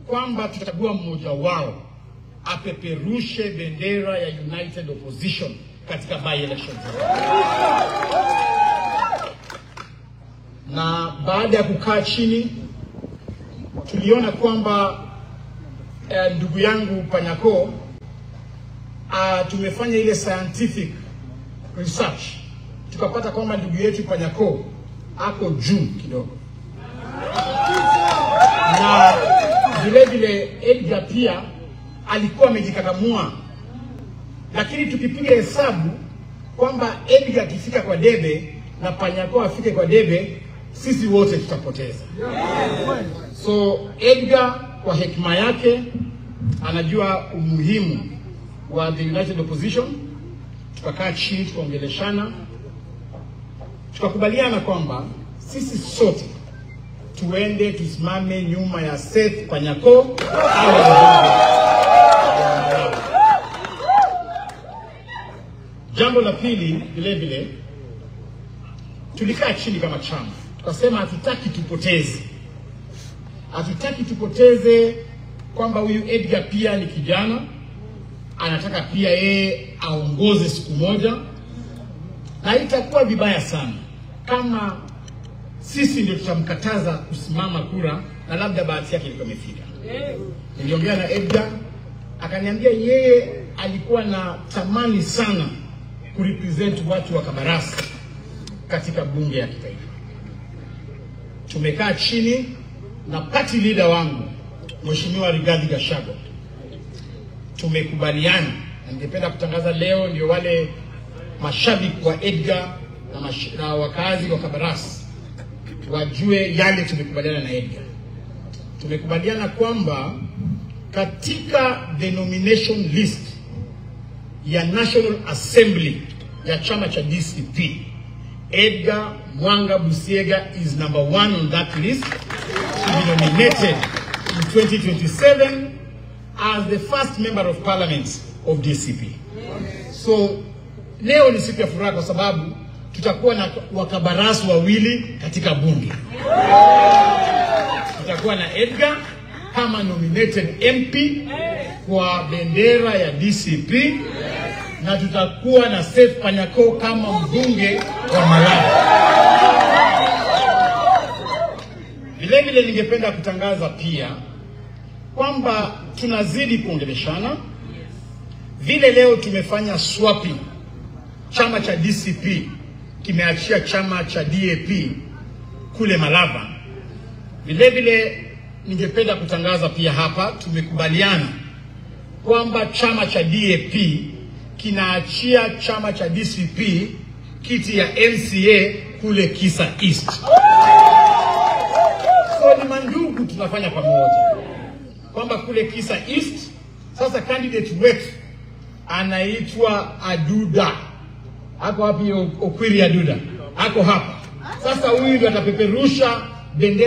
kwamba tutachagua mmoja wao apeperushe bendera ya United Opposition katika by elections. Na baada ya kukaa chini tuliona kwamba ndugu yangu Panyako tumefanya ile scientific research, tukapata kwamba ndugu yetu Panyako ako juu kidogo, na vile Edgar pia alikuwa amejikakamua. Lakini tukipiga hesabu kwamba Edgar akifika kwa debe na Panyako afike kwa debe, sisi wote tutapoteza. So Edgar kwa hekima yake anajua umuhimu wa the United Opposition. Tukakaa chini, tukaongeleshana, tukakubaliana kwamba sisi sote tuende tusimame nyuma ya Seth Panyako. Jambo la pili, vile tulikaa chini kama chama, tukasema hatutaki tupoteze kwamba huyu Edgar pia ni kijana, anataka pia yeye aongoze siku moja, na itakuwa vibaya sana kama sisi ndio tutamkataza kusimama kura na labda bahati yake ilikuwa imefika. Niliongea na Edgar, akaniambia yeye alikuwa na tamani sana kurepresent watu wa Kabarasi katika bunge ya kitaifa. Tumekaa chini na party leader wangu Mheshimiwa Rigathi Gachagua, tumekubaliana, na ningependa kutangaza leo ndio wale mashabiki wa Edgar na wakazi wa Kabarasi wajue yale tumekubaliana na Edgar. Tumekubaliana kwamba katika the nomination list ya National Assembly ya chama cha DCP, Edgar Mwanga Busiega is number 1 on that list to be nominated in 2027 as the first member of parliament of DCP. So leo ni siku ya furaha kwa sababu tutakuwa na wakabarasi wawili katika bunge. Tutakuwa na Edgar kama nominated MP kwa bendera ya DCP, na tutakuwa na Seth Panyako kama mbunge wa Malava. Vile ningependa kutangaza pia kwamba tunazidi kuongeleshana. Vile leo tumefanya swapping, chama cha DCP kimeachia chama cha DAP kule Malava. Vile ningependa kutangaza pia hapa tumekubaliana kwamba chama cha DAP kinaachia chama cha DCP kiti ya MCA kule Kisa East. So ni mandugu tunafanya pamoja kwamba kule Kisa East sasa candidate wetu anaitwa Aduda. Ako wapi Okwiri Aduda? Ako hapa. Sasa huyu atapeperusha bendera